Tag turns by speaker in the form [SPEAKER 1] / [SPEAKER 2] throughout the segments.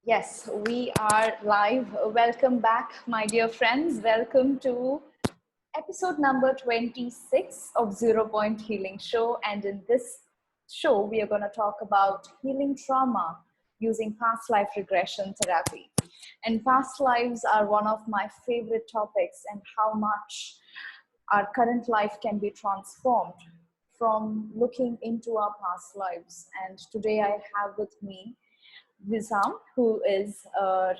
[SPEAKER 1] Yes, we are live. Welcome back, my dear friends. Welcome to episode number 26 of Zero Point Healing Show. And in this show, we are going to talk about healing trauma using past life regression therapy. And past lives are one of my favorite topics, and how much our current life can be transformed from looking into our past lives. And today I have with me Wissam, who is a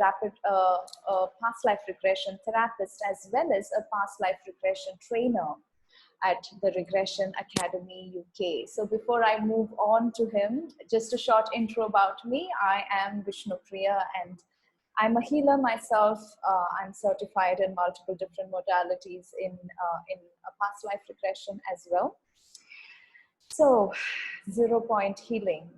[SPEAKER 1] past life regression therapist as well as a past life regression trainer at the Regression Academy UK. So before I move on to him, just a short intro about me. I am Vishnupriya and I'm a healer myself. I'm certified in multiple different modalities in a past life regression as well. So, Zero Point Healing.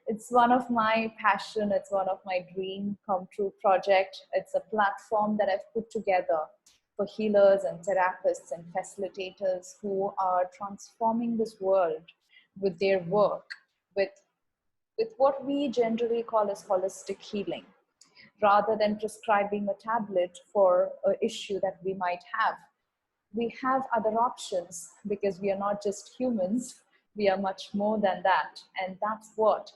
[SPEAKER 1] It's one of my passion. It's one of my dream come true project. It's a platform that I've put together for healers and therapists and facilitators who are transforming this world with their work, with what we generally call as holistic healing, rather than prescribing a tablet for an issue that we might have. We have other options because we are not just humans, we are much more than that. And that's what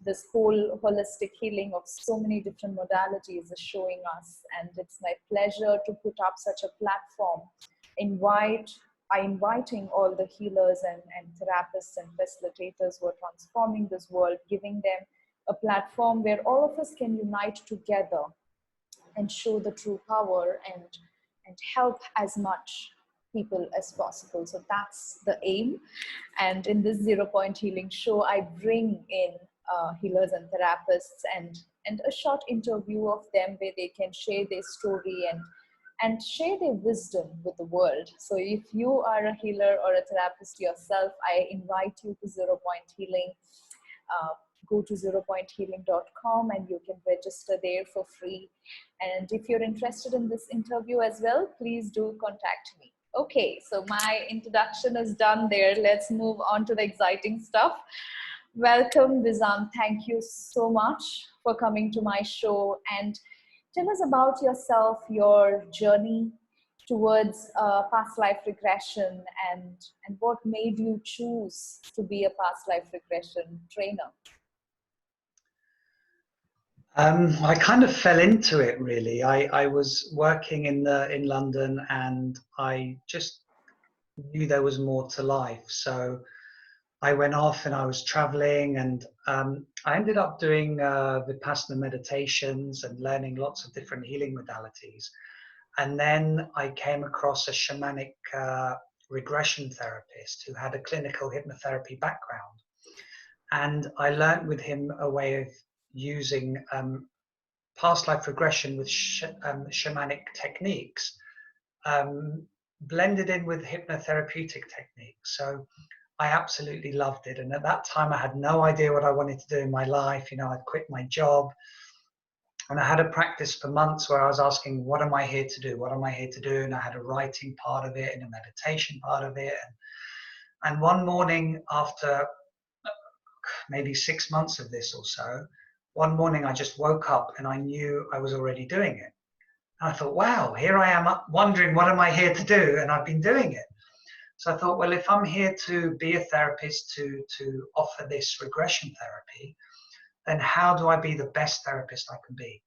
[SPEAKER 1] this whole holistic healing of so many different modalities is showing us. And it's my pleasure to put up such a platform, inviting all the healers and therapists and facilitators who are transforming this world, giving them a platform where all of us can unite together and show the true power and help as much people as possible. So that's the aim. And in this Zero Point Healing Show, I bring in healers and therapists and a short interview of them where they can share their story and share their wisdom with the world. So if you are a healer or a therapist yourself, I invite you to Zero Point Healing. Go to zeropointhealing.com and you can register there for free. And if you're interested in this interview as well, please do contact me. Okay, so my introduction is done there. Let's move on to the exciting stuff. Welcome, Wissam. Thank you so much for coming to my show. And tell us about yourself, your journey towards past life regression, and what made you choose to be a past life regression trainer.
[SPEAKER 2] I kind of fell into it, really. I was working in London, and I just knew there was more to life. So I went off and I was traveling, and I ended up doing Vipassana meditations and learning lots of different healing modalities. And then I came across a shamanic regression therapist who had a clinical hypnotherapy background. And I learned with him a way of using past life regression with shamanic techniques, blended in with hypnotherapeutic techniques. So I absolutely loved it. And at that time, I had no idea what I wanted to do in my life. You know, I'd quit my job. And I had a practice for months where I was asking, what am I here to do? What am I here to do? And I had a writing part of it and a meditation part of it. And one morning, after maybe 6 months of this or so, one morning I just woke up and I knew I was already doing it. And I thought, wow, here I am wondering, what am I here to do? And I've been doing it. So I thought, well, if I'm here to be a therapist, to offer this regression therapy, then how do I be the best therapist I can be?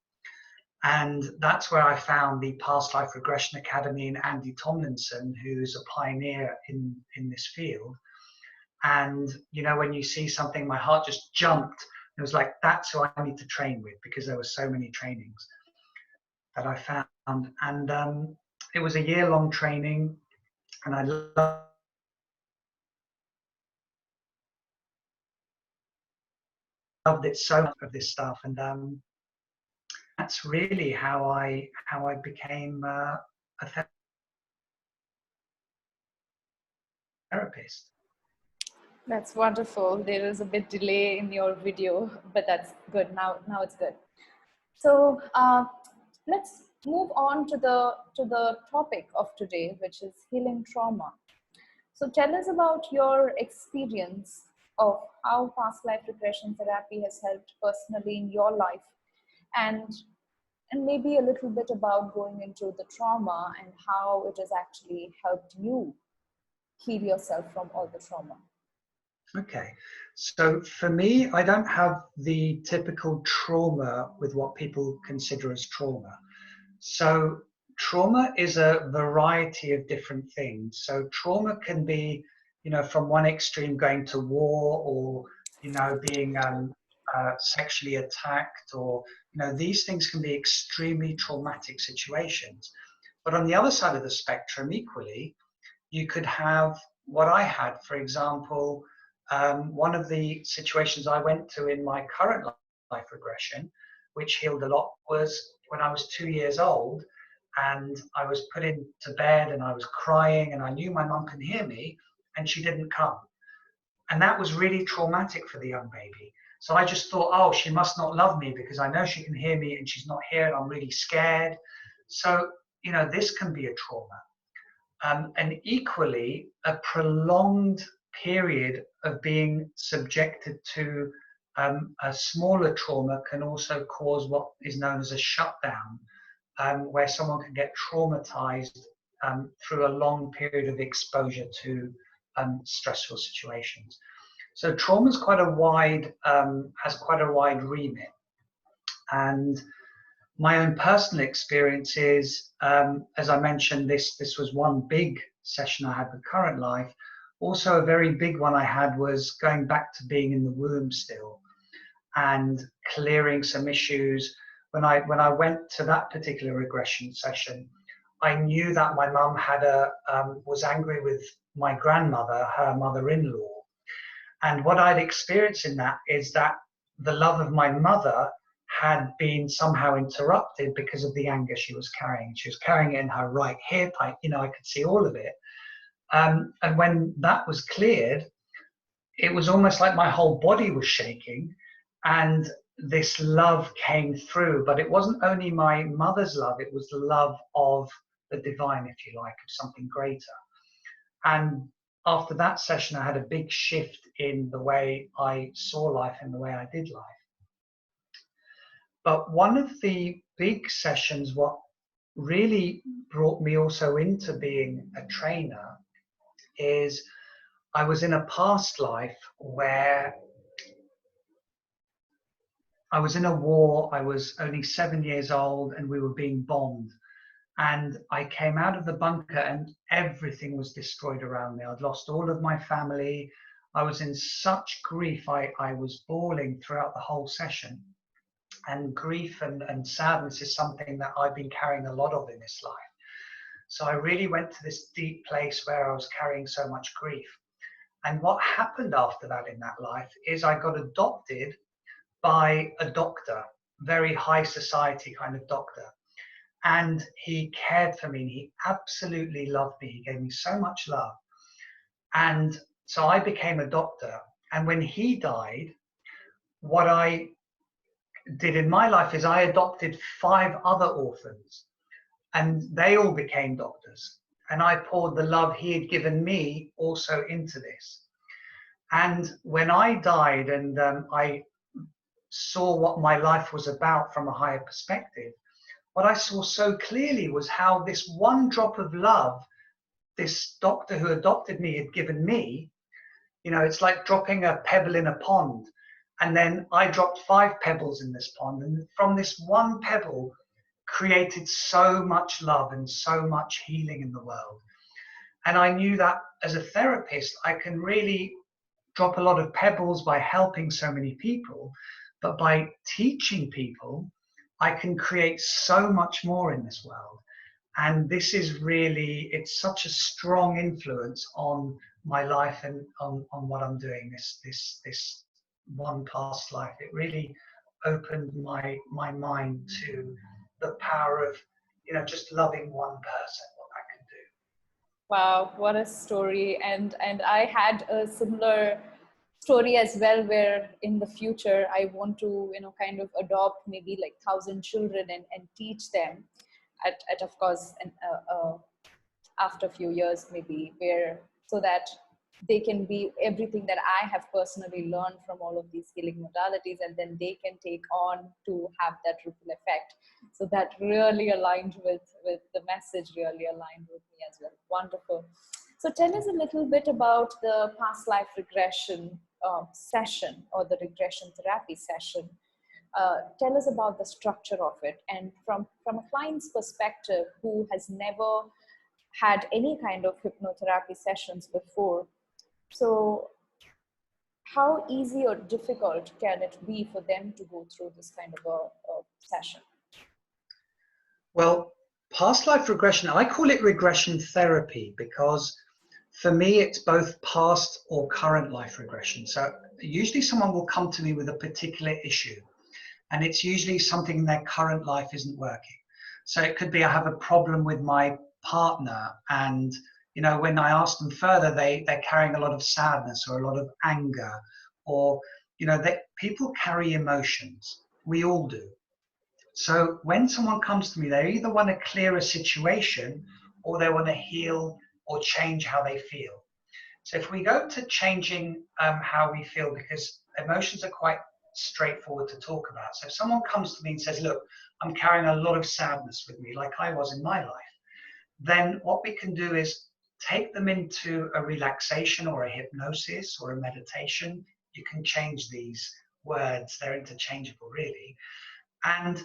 [SPEAKER 2] And that's where I found the Past Life Regression Academy and Andy Tomlinson, who's a pioneer in this field. And, you know, when you see something, my heart just jumped. It was like, that's who I need to train with, because there were so many trainings that I found. And it was a year-long training, and I loved it so much of this stuff. And that's really how I became a therapist.
[SPEAKER 1] That's wonderful. There is a bit delay in your video, but that's good. Now it's good. So let's move on to the topic of today, which is healing trauma. So tell us about your experience of how past life regression therapy has helped personally in your life, and maybe a little bit about going into the trauma and how it has actually helped you heal yourself from all the trauma.
[SPEAKER 2] Okay, so for me, I don't have the typical trauma with what people consider as trauma. So trauma is a variety of different things. So trauma can be, from one extreme going to war, or, being sexually attacked, or, these things can be extremely traumatic situations. But on the other side of the spectrum, equally, you could have what I had, for example, one of the situations I went to in my current life regression, which healed a lot, was when I was 2 years old, and I was put into bed and I was crying, and I knew my mum could hear me, and she didn't come. And that was really traumatic for the young baby. So I just thought, oh, she must not love me because I know she can hear me and she's not here, and I'm really scared. So, this can be a trauma. And equally, a prolonged period of being subjected to a smaller trauma can also cause what is known as a shutdown, where someone can get traumatized through a long period of exposure to stressful situations. So trauma is has quite a wide remit. And my own personal experience is, as I mentioned, this was one big session I had with Current Life. Also, a very big one I had was going back to being in the womb still and clearing some issues. When I went to that particular regression session, I knew that my mum was angry with my grandmother, her mother-in-law. And what I'd experienced in that is that the love of my mother had been somehow interrupted because of the anger she was carrying. She was carrying it in her right hip. I could see all of it. And when that was cleared, it was almost like my whole body was shaking, and this love came through. But it wasn't only my mother's love, it was the love of the divine, if you like, of something greater. And after that session, I had a big shift in the way I saw life and the way I did life. But one of the big sessions, what really brought me also into being a trainer, is I was in a past life where I was in a war. I was only 7 years old and we were being bombed. And I came out of the bunker and everything was destroyed around me. I'd lost all of my family. I was in such grief. I was bawling throughout the whole session. And grief and sadness is something that I've been carrying a lot of in this life. So I really went to this deep place where I was carrying so much grief. And what happened after that in that life is I got adopted by a doctor, very high society kind of doctor. And he cared for me. He absolutely loved me. He gave me so much love. And so I became a doctor. And when he died, what I did in my life is I adopted 5 other orphans, and they all became doctors. And I poured the love he had given me also into this. And when I died and I saw what my life was about from a higher perspective, what I saw so clearly was how this one drop of love this doctor who adopted me had given me, it's like dropping a pebble in a pond. And then I dropped 5 pebbles in this pond. And from this one pebble created so much love and so much healing in the world. And I knew that as a therapist, I can really drop a lot of pebbles by helping so many people. But by teaching people, I can create so much more in this world. And this is really, it's such a strong influence on my life and on what I'm doing, this one past life. It really opened my mind to the power of, just loving one person, what that can do.
[SPEAKER 1] Wow, what a story. And I had a similar story as well, where in the future I want to, kind of adopt maybe like 1,000 children and teach them at of course, after a few years maybe, so that they can be everything that I have personally learned from all of these healing modalities, and then they can take on to have that ripple effect. So that really aligned with the message, really aligned with me as well. Wonderful. So tell us a little bit about the past life regression session, or the regression therapy session. Tell us about the structure of it, and from a client's perspective who has never had any kind of hypnotherapy sessions before. So how easy or difficult can it be for them to go through this kind of a session?
[SPEAKER 2] Well, past life regression, I call it regression therapy because for me, it's both past or current life regression. So usually someone will come to me with a particular issue, and it's usually something in their current life isn't working. So it could be I have a problem with my partner, and when I ask them further, they're carrying a lot of sadness or a lot of anger, or people carry emotions. We all do. So when someone comes to me, they either want to clear a situation or they want to heal or change how they feel. So if we go to changing how we feel, because emotions are quite straightforward to talk about. So if someone comes to me and says, look, I'm carrying a lot of sadness with me, like I was in my life, then what we can do is take them into a relaxation or a hypnosis or a meditation. You can change these words, they're interchangeable really. And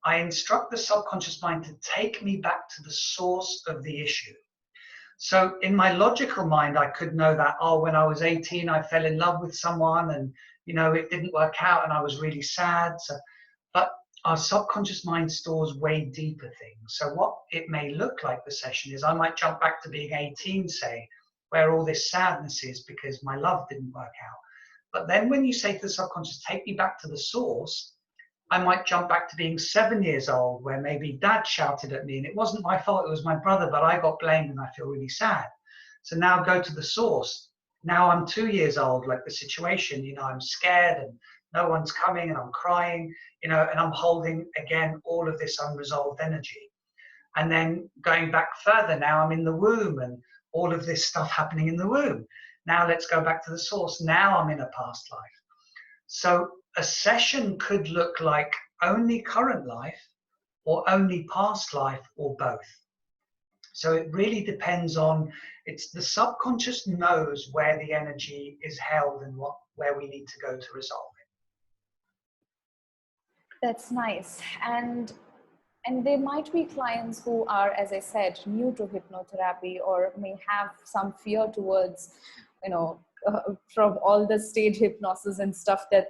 [SPEAKER 2] I instruct the subconscious mind to take me back to the source of the issue. So in my logical mind, I could know that, when I was 18, I fell in love with someone and, it didn't work out and I was really sad. But our subconscious mind stores way deeper things. So what it may look like the session is I might jump back to being 18, say, where all this sadness is because my love didn't work out. But then when you say to the subconscious, take me back to the source, I might jump back to being 7 years old, where maybe dad shouted at me and it wasn't my fault, it was my brother, but I got blamed and I feel really sad. So now go to the source. Now I'm 2 years old, like the situation, I'm scared and no one's coming and I'm crying, and I'm holding again all of this unresolved energy. And then going back further, now I'm in the womb and all of this stuff happening in the womb. Now let's go back to the source. Now I'm in a past life. So a session could look like only current life or only past life or both. So it really depends on, it's the subconscious knows where the energy is held and where we need to go to resolve it.
[SPEAKER 1] That's nice. And there might be clients who are, as I said, new to hypnotherapy, or may have some fear towards, from all the stage hypnosis and stuff that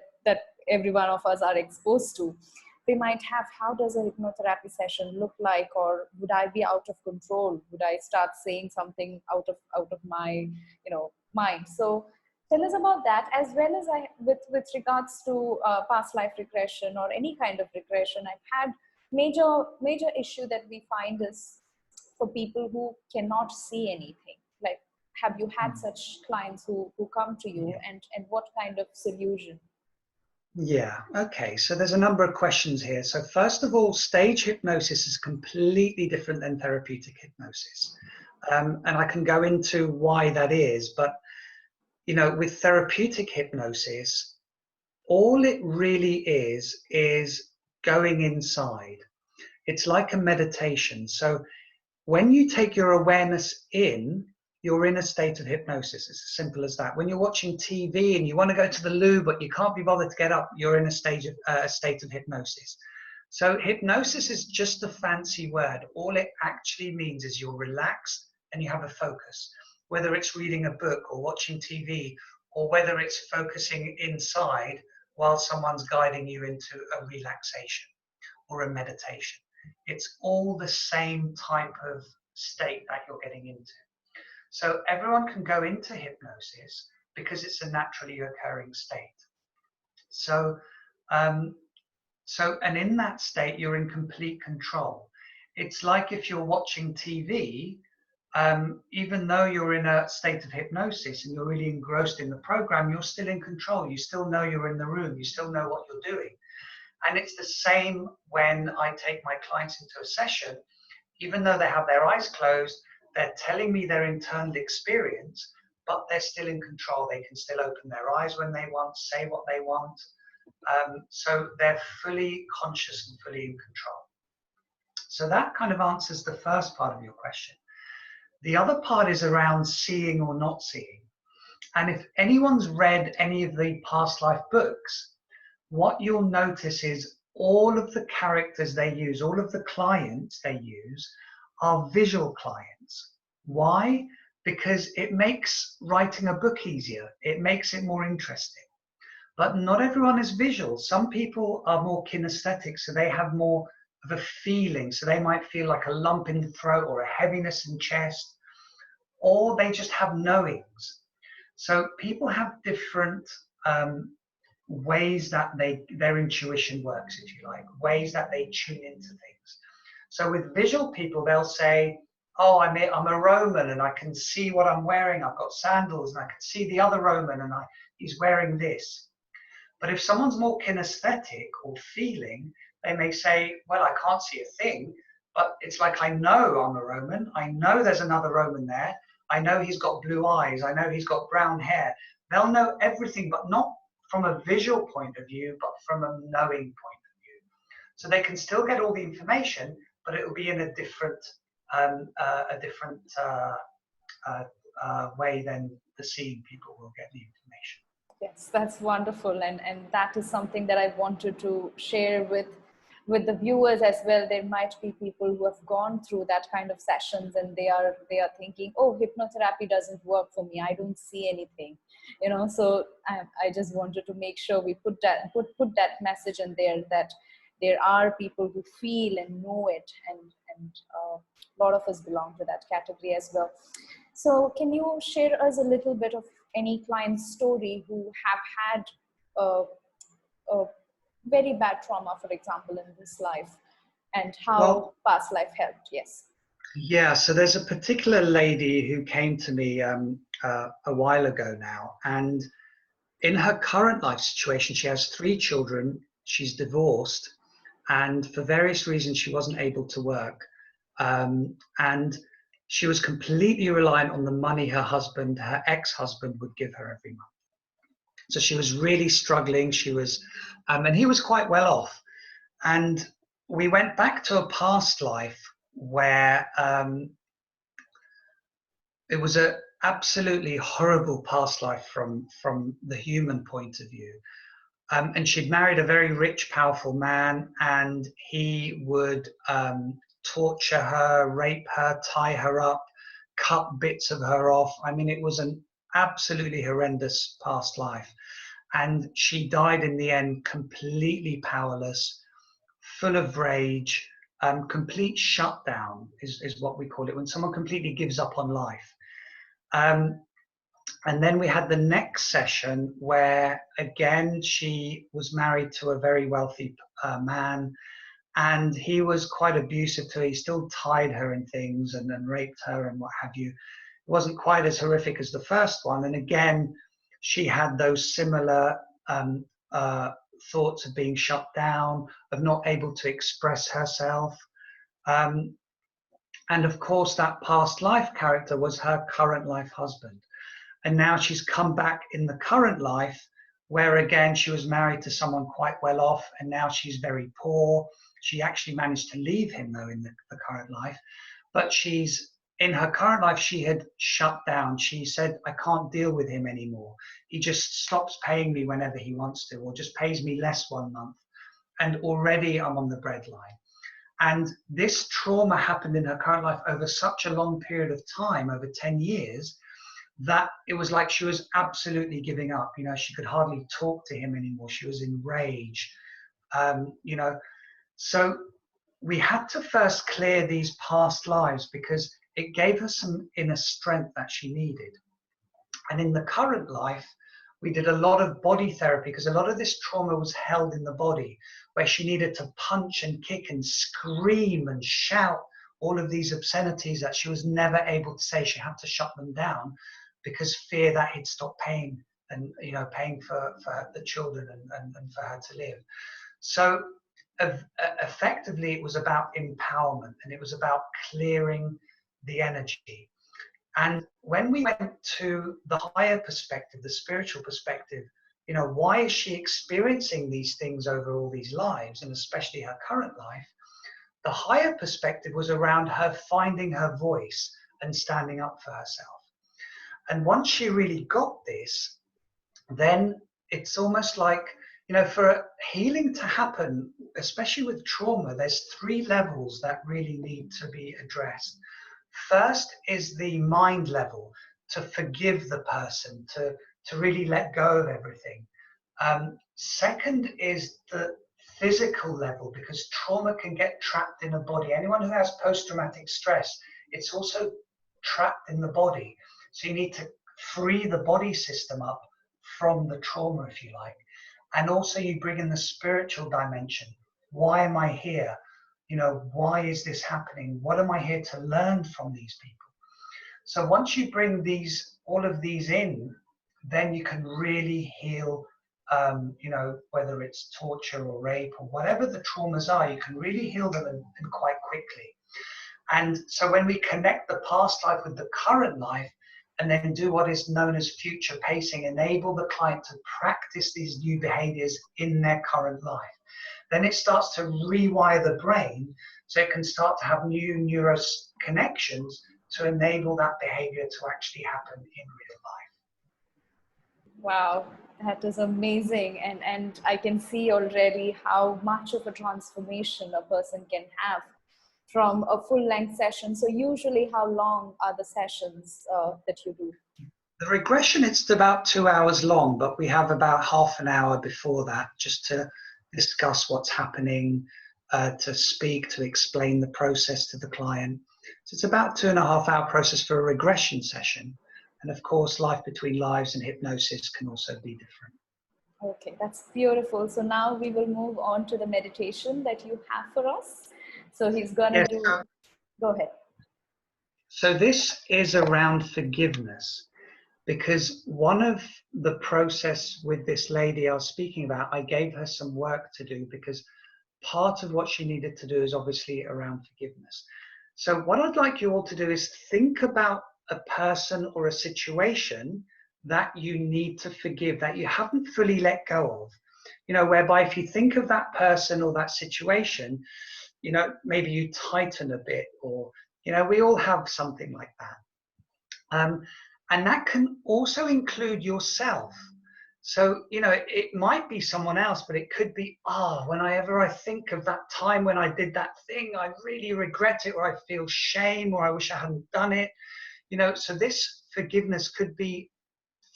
[SPEAKER 1] every one of us are exposed to. They might have, how does a hypnotherapy session look like, or would I be out of control? Would I start saying something out of my mind? So tell us about that, as well as with regards to past life regression or any kind of regression. I've had major issue that we find is for people who cannot see anything. Like, have you had such clients who come to you, and what kind of solution?
[SPEAKER 2] Yeah, okay. So there's a number of questions here. So first of all, stage hypnosis is completely different than therapeutic hypnosis. And I can go into why that is. But, with therapeutic hypnosis, all it really is going inside. It's like a meditation. So when you take your awareness in, you're in a state of hypnosis. It's as simple as that. When you're watching TV and you want to go to the loo, but you can't be bothered to get up, you're in a state of hypnosis. So hypnosis is just a fancy word. All it actually means is you're relaxed and you have a focus, whether it's reading a book or watching TV, or whether it's focusing inside while someone's guiding you into a relaxation or a meditation. It's all the same type of state that you're getting into. So everyone can go into hypnosis because it's a naturally occurring state. So, and in that state, you're in complete control. It's like if you're watching TV, even though you're in a state of hypnosis and you're really engrossed in the program, you're still in control. You still know you're in the room. You still know what you're doing. And it's the same when I take my clients into a session. Even though they have their eyes closed, they're telling me their internal experience, but they're still in control. They can still open their eyes when they want, say what they want. So they're fully conscious and fully in control. So that kind of answers the first part of your question. The other part is around seeing or not seeing. And if anyone's read any of the past life books, what you'll notice is all of the characters they use, all of the clients they use are visual clients. Why? Because it makes writing a book easier. It makes it more interesting. But not everyone is visual. Some people are more kinesthetic, so they have more of a feeling. So they might feel like a lump in the throat or a heaviness in chest, or they just have knowings. So people have different ways that their intuition works, if you like, ways that they tune into things. So with visual people, they'll say, oh, I'm a Roman and I can see what I'm wearing. I've got sandals and I can see the other Roman and he's wearing this. But if someone's more kinesthetic or feeling, they may say, well, I can't see a thing, but it's like, I know I'm a Roman. I know there's another Roman there. I know he's got blue eyes. I know he's got brown hair. They'll know everything, but not from a visual point of view, but from a knowing point of view. So they can still get all the information, but it will be in a different way than the seeing people will get the information.
[SPEAKER 1] Yes, that's wonderful, and that is something that I wanted to share with the viewers as well. There might be people who have gone through that kind of sessions and they are thinking, oh, hypnotherapy doesn't work for me, I don't see anything, you know. So I just wanted to make sure we put that message in there, that there are people who feel and know it, and a lot of us belong to that category as well. So can you share us a little bit of any client story who have had a very bad trauma, for example, in this life, and how past life helped? Yes.
[SPEAKER 2] Yeah, so there's a particular lady who came to me a while ago now, and in her current life situation, she has 3 children, she's divorced, and for various reasons, she wasn't able to work. And she was completely reliant on the money her ex-husband would give her every month. So she was really struggling. She was, and he was quite well off. And we went back to a past life where it was an absolutely horrible past life from the human point of view. And she'd married a very rich, powerful man, and he would torture her, rape her, tie her up, cut bits of her off. I mean, it was an absolutely horrendous past life. And she died in the end completely powerless, full of rage, complete shutdown is what we call it, when someone completely gives up on life. And then we had the next session where, again, she was married to a very wealthy man, and he was quite abusive to her. He still tied her in things and then raped her and what have you. It wasn't quite as horrific as the first one. And again, she had those similar thoughts of being shut down, of not able to express herself. And of course, that past life character was her current life husband. And now she's come back in the current life, where again, she was married to someone quite well off, and now she's very poor. She actually managed to leave him, though, in the current life. But in her current life, she had shut down. She said, I can't deal with him anymore. He just stops paying me whenever he wants to, or just pays me less one month. And already I'm on the breadline. And this trauma happened in her current life over such a long period of time, over 10 years, that it was like she was absolutely giving up. You know, she could hardly talk to him anymore. She was in rage. You know, so we had to first clear these past lives, because it gave her some inner strength that she needed. And in the current life, we did a lot of body therapy, because a lot of this trauma was held in the body, where she needed to punch and kick and scream and shout all of these obscenities that she was never able to say. She had to shut them down, because fear that he'd stop paying, and, you know, paying for the children and for her to live. So effectively, it was about empowerment, and it was about clearing the energy. And when we went to the higher perspective, the spiritual perspective, you know, why is she experiencing these things over all these lives, and especially her current life? The higher perspective was around her finding her voice and standing up for herself. And once she really got this, then it's almost like, you know, for healing to happen, especially with trauma, there's 3 levels that really need to be addressed. First is the mind level, to forgive the person, to really let go of everything. Second is the physical level, because trauma can get trapped in a body. Anyone who has post-traumatic stress, it's also trapped in the body. So you need to free the body system up from the trauma, if you like. And also you bring in the spiritual dimension. Why am I here? You know, why is this happening? What am I here to learn from these people? So once you bring all of these in, then you can really heal, you know, whether it's torture or rape or whatever the traumas are, you can really heal them and quite quickly. And so when we connect the past life with the current life, and then do what is known as future pacing, enable the client to practice these new behaviors in their current life, then it starts to rewire the brain so it can start to have new neuro connections to enable that behavior to actually happen in real life.
[SPEAKER 1] Wow, that is amazing. And I can see already how much of a transformation a person can have from a full-length session. So usually how long are the sessions that you do?
[SPEAKER 2] The regression, it's about 2 hours long, but we have about half an hour before that just to discuss what's happening, to speak, to explain the process to the client. So it's about 2.5 hour process for a regression session. And of course, life between lives and hypnosis can also be different.
[SPEAKER 1] Okay, that's beautiful. So now we will move on to the meditation that you have for us. So he's gonna do, go ahead.
[SPEAKER 2] So this is around forgiveness, because one of the process with this lady I was speaking about, I gave her some work to do, because part of what she needed to do is obviously around forgiveness. So what I'd like you all to do is think about a person or a situation that you need to forgive, that you haven't fully let go of. You know, whereby if you think of that person or that situation, you know, maybe you tighten a bit, or, you know, we all have something like that. And that can also include yourself. So, you know, it might be someone else, but it could be, whenever I think of that time when I did that thing, I really regret it, or I feel shame, or I wish I hadn't done it. You know, so this forgiveness could be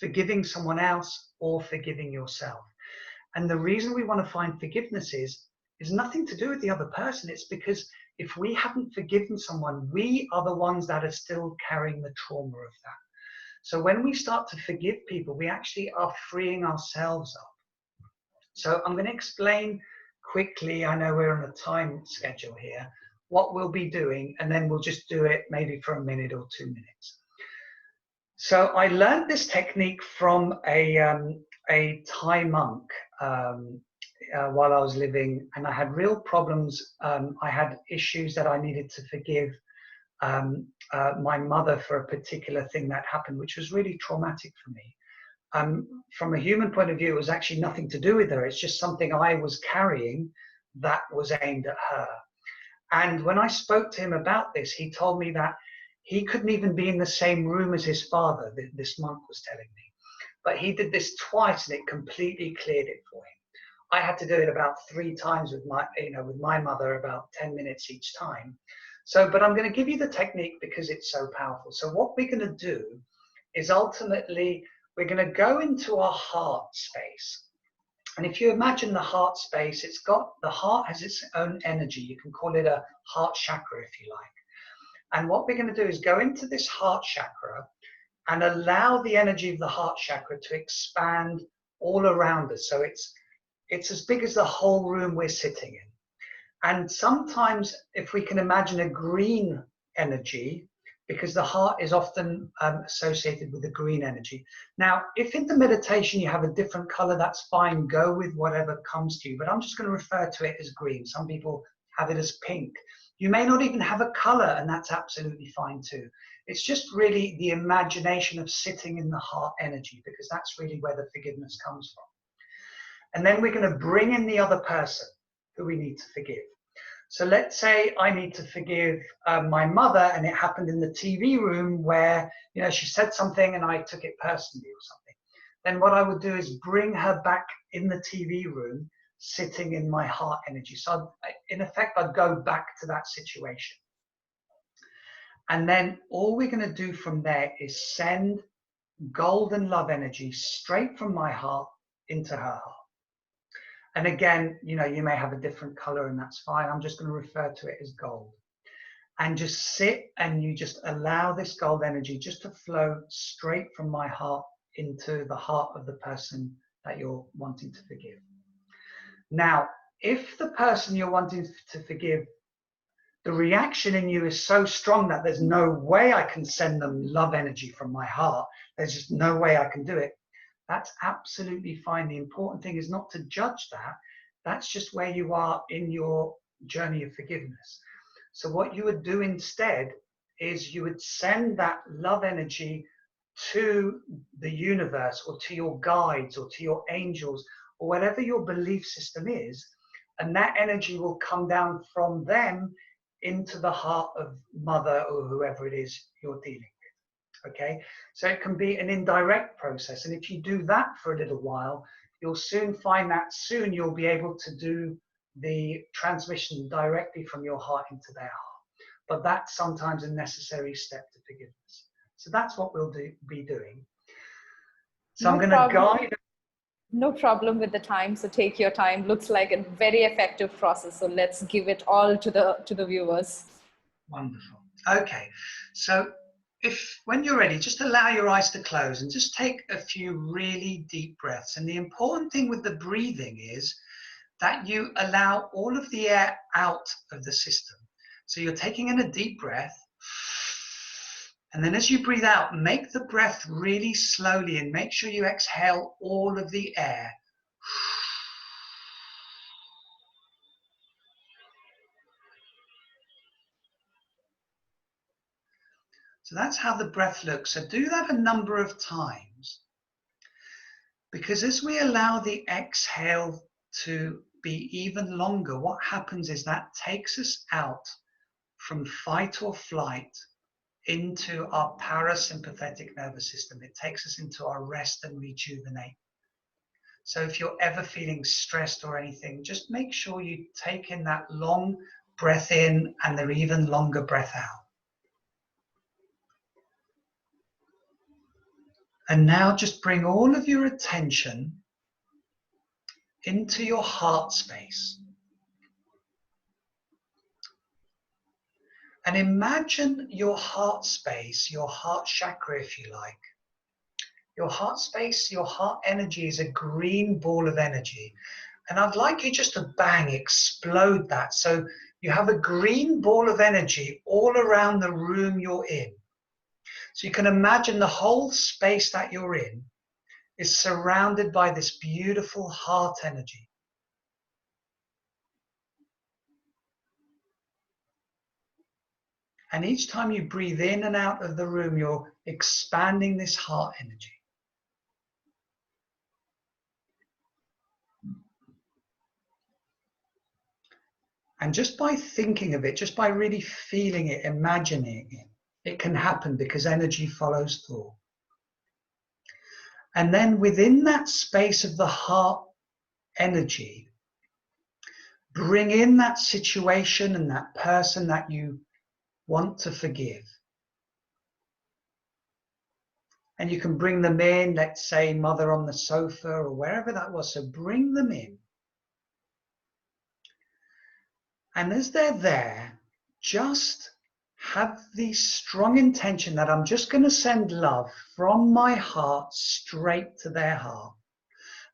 [SPEAKER 2] forgiving someone else or forgiving yourself. And the reason we want to find forgiveness is nothing to do with the other person. It's because if we haven't forgiven someone, we are the ones that are still carrying the trauma of that. So when we start to forgive people, we actually are freeing ourselves up. So I'm going to explain quickly, I know we're on a time schedule here, what we'll be doing, and then we'll just do it maybe for a minute or 2 minutes. So I learned this technique from a Thai monk while I was living, and I had real problems. I had issues that I needed to forgive my mother for a particular thing that happened, which was really traumatic for me. From a human point of view, it was actually nothing to do with her. It's just something I was carrying that was aimed at her. And when I spoke to him about this, he told me that he couldn't even be in the same room as his father, this monk was telling me. But he did this twice and it completely cleared it for him. I had to do it about 3 times with my mother, about 10 minutes each time. So, but I'm going to give you the technique because it's so powerful. So what we're going to do is ultimately, we're going to go into our heart space. And if you imagine the heart space, the heart has its own energy. You can call it a heart chakra if you like. And what we're going to do is go into this heart chakra and allow the energy of the heart chakra to expand all around us. So it's as big as the whole room we're sitting in. And sometimes if we can imagine a green energy, because the heart is often associated with the green energy. Now, if in the meditation you have a different color, that's fine. Go with whatever comes to you. But I'm just going to refer to it as green. Some people have it as pink. You may not even have a color, and that's absolutely fine too. It's just really the imagination of sitting in the heart energy, because that's really where the forgiveness comes from. And then we're going to bring in the other person who we need to forgive. So let's say I need to forgive my mother, and it happened in the TV room where, you know, she said something and I took it personally or something. Then what I would do is bring her back in the TV room, sitting in my heart energy. So in effect, I'd go back to that situation. And then all we're going to do from there is send golden love energy straight from my heart into her heart. And again, you know, you may have a different color, and that's fine. I'm just going to refer to it as gold. And just sit, and you just allow this gold energy just to flow straight from my heart into the heart of the person that you're wanting to forgive. Now, if the person you're wanting to forgive, the reaction in you is so strong that there's no way I can send them love energy from my heart, there's just no way I can do it, that's absolutely fine. The important thing is not to judge that. That's just where you are in your journey of forgiveness. So what you would do instead is you would send that love energy to the universe, or to your guides, or to your angels, or whatever your belief system is, and that energy will come down from them into the heart of mother or whoever it is you're dealing with. Okay, so it can be an indirect process, and if you do that for a little while, you'll soon find that soon you'll be able to do the transmission directly from your heart into their heart. But that's sometimes a necessary step to forgiveness. So that's what we'll be doing. So I'm going to guide.
[SPEAKER 1] No problem with the time, so take your time. Looks like a very effective process, so let's give it all to the viewers.
[SPEAKER 2] Wonderful. Okay, so when you're ready, just allow your eyes to close and just take a few really deep breaths. And the important thing with the breathing is that you allow all of the air out of the system. So you're taking in a deep breath, and then as you breathe out, make the breath really slowly, and make sure you exhale all of the air. So that's how the breath looks. So do that a number of times, because as we allow the exhale to be even longer, what happens is that takes us out from fight or flight into our parasympathetic nervous system. It takes us into our rest and rejuvenate. So if you're ever feeling stressed or anything, just make sure you take in that long breath in and the even longer breath out. And now just bring all of your attention into your heart space. And imagine your heart space, your heart chakra, if you like. Your heart space, your heart energy is a green ball of energy. And I'd like you just to bang, explode that. So you have a green ball of energy all around the room you're in. So you can imagine the whole space that you're in is surrounded by this beautiful heart energy. And each time you breathe in and out of the room, you're expanding this heart energy. And just by thinking of it, just by really feeling it, imagining it, it can happen, because energy follows thought. And then within that space of the heart energy, bring in that situation and that person that you want to forgive. And you can bring them in, let's say mother on the sofa or wherever that was. So bring them in. And as they're there, just have the strong intention that I'm just going to send love from my heart straight to their heart.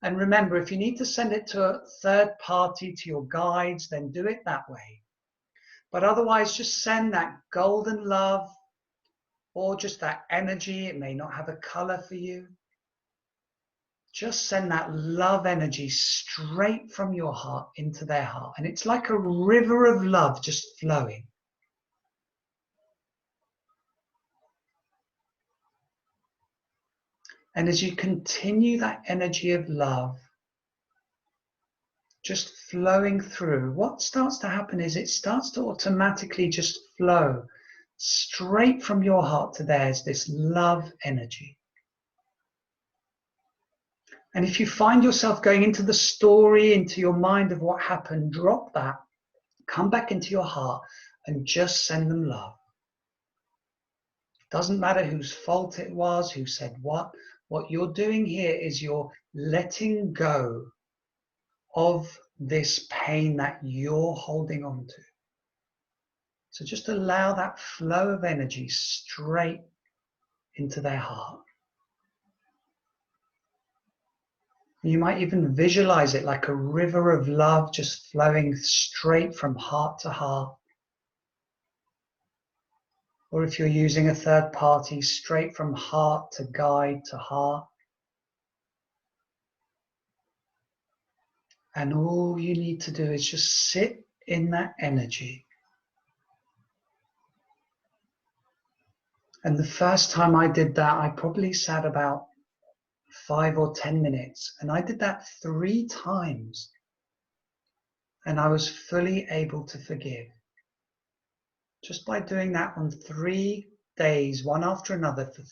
[SPEAKER 2] And remember, if you need to send it to a third party, to your guides, then do it that way. But otherwise, just send that golden love, or just that energy. It may not have a color for you. just send that love energy straight from your heart into their heart. And it's like a river of love just flowing. And as you continue that energy of love just flowing through, what starts to happen is it starts to automatically just flow straight from your heart to theirs, this love energy. And if you find yourself going into the story, into your mind of what happened, drop that, come back into your heart and just send them love. Doesn't matter whose fault it was, who said what. What you're doing here is you're letting go of this pain that you're holding on to. So just allow that flow of energy straight into their heart. You might even visualize it like a river of love just flowing straight from heart to heart. Or if you're using a third party, straight from heart to guide to heart. And all you need to do is just sit in that energy. And the first time I did that, I probably sat about 5 or 10 minutes. And I did that 3 times. And I was fully able to forgive. Just by doing that on 3 days, one after another, for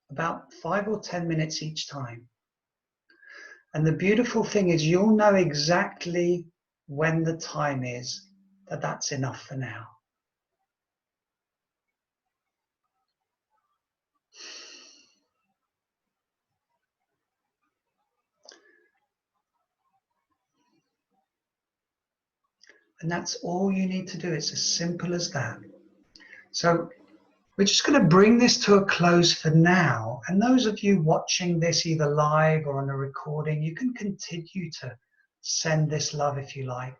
[SPEAKER 2] about 5 or 10 minutes each time. And the beautiful thing is you'll know exactly when the time is that that's enough for now. And that's all you need to do. It's as simple as that. So we're just going to bring this to a close for now. And those of you watching this either live or on a recording, you can continue to send this love if you like.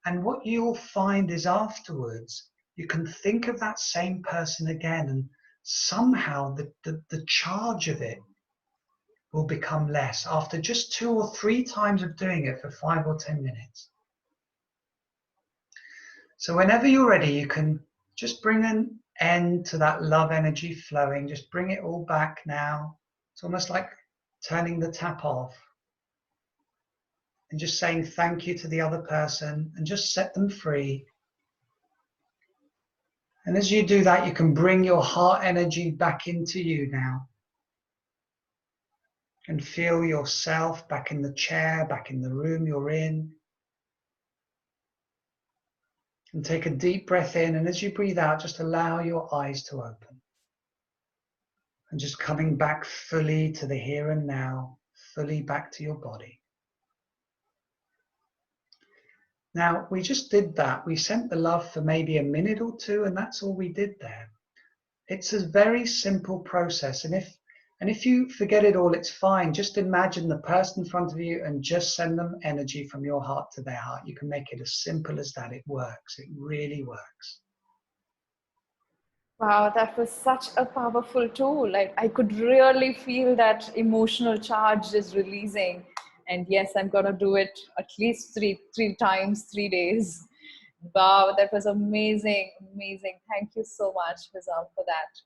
[SPEAKER 2] And what you'll find is afterwards, you can think of that same person again, and somehow the charge of it will become less after just 2 or 3 times of doing it for 5 or 10 minutes. So whenever you're ready, you can just bring an end to that love energy flowing. Just bring it all back now. It's almost like turning the tap off and just saying thank you to the other person and just set them free. And as you do that, you can bring your heart energy back into you now and feel yourself back in the chair, back in the room you're in. And take a deep breath in, and as you breathe out, just allow your eyes to open. And just coming back fully to the here and now, fully back to your body. Now, we just did that. We sent the love for maybe a minute or 2, and that's all we did there. It's a very simple process. And if you forget it all, it's fine. Just imagine the person in front of you and just send them energy from your heart to their heart. You can make it as simple as that. It works. It really works.
[SPEAKER 1] Wow, that was such a powerful tool. Like, I could really feel that emotional charge is releasing. And yes, I'm gonna do it at least three times, 3 days. Wow, that was amazing, amazing. Thank you so much, Wissam, for that.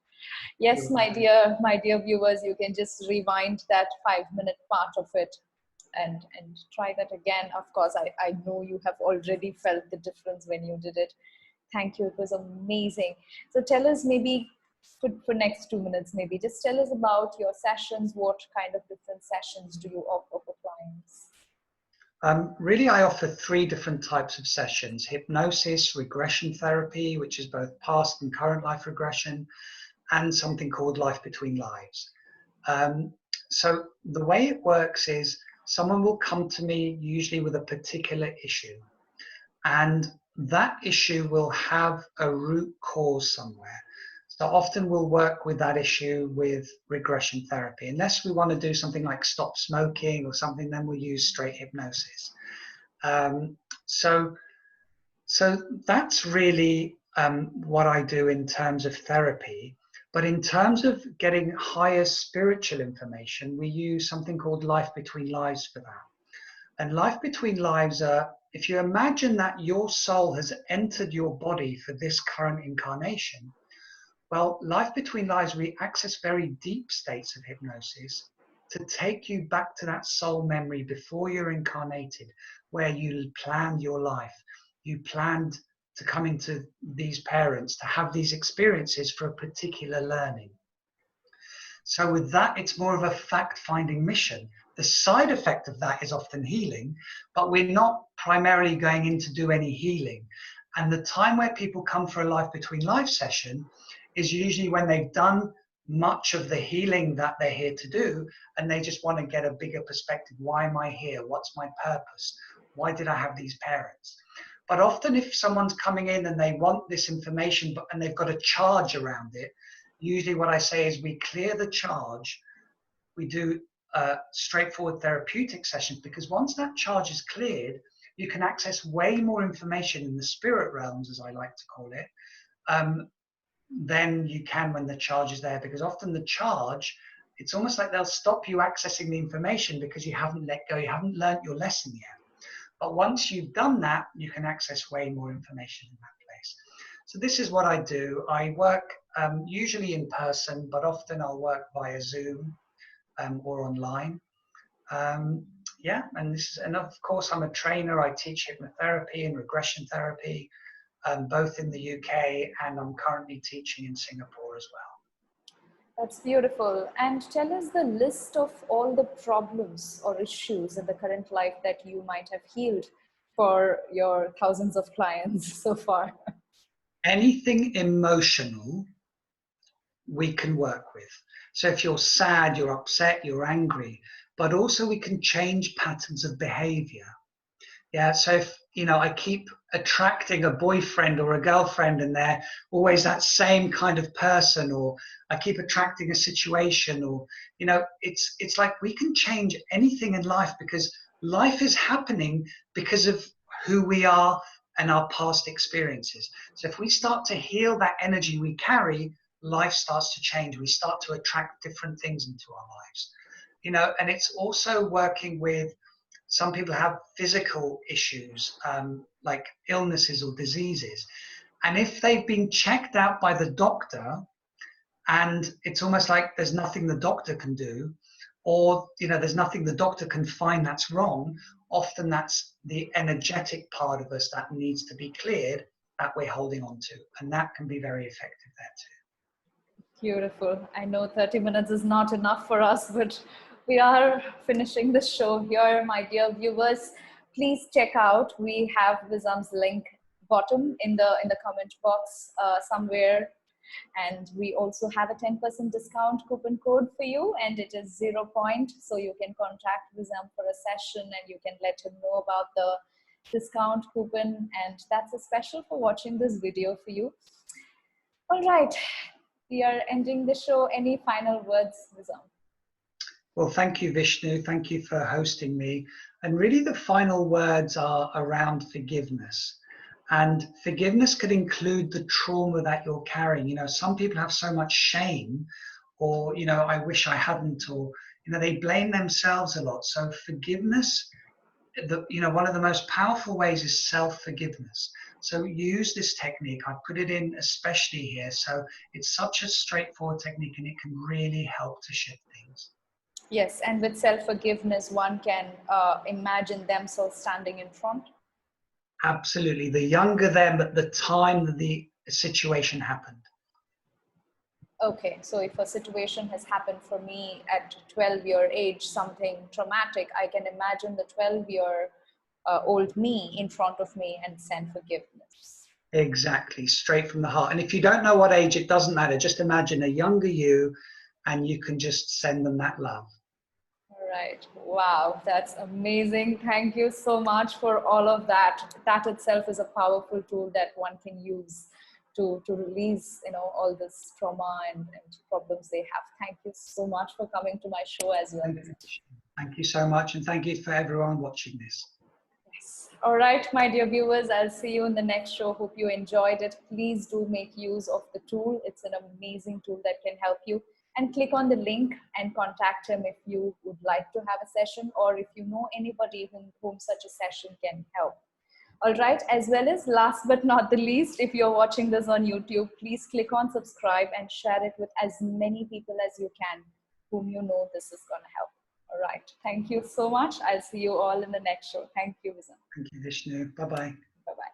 [SPEAKER 1] Yes, my dear viewers, you can just rewind that 5-minute part of it and try that again. Of course, I know you have already felt the difference when you did it. Thank you. It was amazing. So tell us, maybe for next 2 minutes, maybe just tell us about your sessions. What kind of different sessions do you offer for clients?
[SPEAKER 2] Really, I offer 3 different types of sessions: hypnosis, regression therapy, which is both past and current life regression, and something called life between lives. So the way it works is someone will come to me usually with a particular issue, and that issue will have a root cause somewhere. So often we'll work with that issue with regression therapy. Unless we want to do something like stop smoking or something, then we'll use straight hypnosis. So that's really what I do in terms of therapy. But in terms of getting higher spiritual information, we use something called life between lives for that. And life between lives are, if you imagine that your soul has entered your body for this current incarnation, well, life between lives, we access very deep states of hypnosis to take you back to that soul memory before you're incarnated, where you planned your life. You planned to come into these parents, to have these experiences for a particular learning. So with that, it's more of a fact-finding mission. The side effect of that is often healing, but we're not primarily going in to do any healing. And the time where people come for a life between life session is usually when they've done much of the healing that they're here to do, and they just want to get a bigger perspective. Why am I here? What's my purpose? Why did I have these parents? But often if someone's coming in and they want this information, and they've got a charge around it, usually what I say is we clear the charge. We do straightforward therapeutic sessions, because once that charge is cleared, you can access way more information in the spirit realms, as I like to call it, than you can when the charge is there. Because often the charge, it's almost like they'll stop you accessing the information because you haven't let go, you haven't learnt your lesson yet. But once you've done that, you can access way more information in that place. So this is what I do. I work usually in person, but often I'll work via Zoom or online. Yeah, and of course I'm a trainer. I teach hypnotherapy and regression therapy, both in the UK, and I'm currently teaching in Singapore as well.
[SPEAKER 1] That's beautiful. And tell us the list of all the problems or issues in the current life that you might have healed for your thousands of clients so far.
[SPEAKER 2] Anything emotional we can work with. So if you're sad, you're upset, you're angry, but also we can change patterns of behavior. Yeah, so if, I keep attracting a boyfriend or a girlfriend and they're always that same kind of person, or I keep attracting a situation, or, it's like we can change anything in life, because life is happening because of who we are and our past experiences. So if we start to heal that energy we carry, life starts to change. We start to attract different things into our lives, and it's also working with, some people have physical issues, like illnesses or diseases. And if they've been checked out by the doctor, and it's almost like there's nothing the doctor can do, or, there's nothing the doctor can find that's wrong, often that's the energetic part of us that needs to be cleared, that we're holding on to. And that can be very effective there too.
[SPEAKER 1] Beautiful. I know 30 minutes is not enough for us, but we are finishing the show here, my dear viewers. Please check out. We have Wissam's link bottom in the comment box somewhere, and we also have a 10% discount coupon code for you, and it is 0 point. So you can contact Wissam for a session, and you can let him know about the discount coupon, and that's a special for watching this video for you. All right. We are ending the show. Any final words, Wissam?
[SPEAKER 2] Well, thank you, Vishnu. Thank you for hosting me. And really the final words are around forgiveness. And forgiveness could include the trauma that you're carrying. Some people have so much shame, or, I wish I hadn't, or, they blame themselves a lot. So forgiveness, one of the most powerful ways is self-forgiveness. So use this technique. I put it in especially here. So it's such a straightforward technique, and it can really help to shift things.
[SPEAKER 1] Yes, and with self-forgiveness, one can imagine themselves standing in front.
[SPEAKER 2] Absolutely. The younger them at the time that the situation happened.
[SPEAKER 1] Okay, so if a situation has happened for me at 12-year age, something traumatic, I can imagine the 12-year-old me in front of me and send forgiveness.
[SPEAKER 2] Exactly, straight from the heart. And if you don't know what age, it doesn't matter. Just imagine a younger you, and you can just send them that love.
[SPEAKER 1] All right. Wow, that's amazing. Thank you so much for all of that. That itself is a powerful tool that one can use to release, all this trauma and problems they have. Thank you so much for coming to my show as well.
[SPEAKER 2] Thank you so much, and thank you for everyone watching this.
[SPEAKER 1] Yes. All right, my dear viewers, I'll see you in the next show. Hope you enjoyed it. Please do make use of the tool. It's an amazing tool that can help you. And click on the link and contact him if you would like to have a session, or if you know anybody whom such a session can help. All right, as well as last but not the least, if you're watching this on YouTube, please click on subscribe and share it with as many people as you can whom you know this is going to help. All right, thank you so much. I'll see you all in the next show. Thank you, Wissam.
[SPEAKER 2] Thank you, Vishnu. Bye-bye.
[SPEAKER 1] Bye-bye.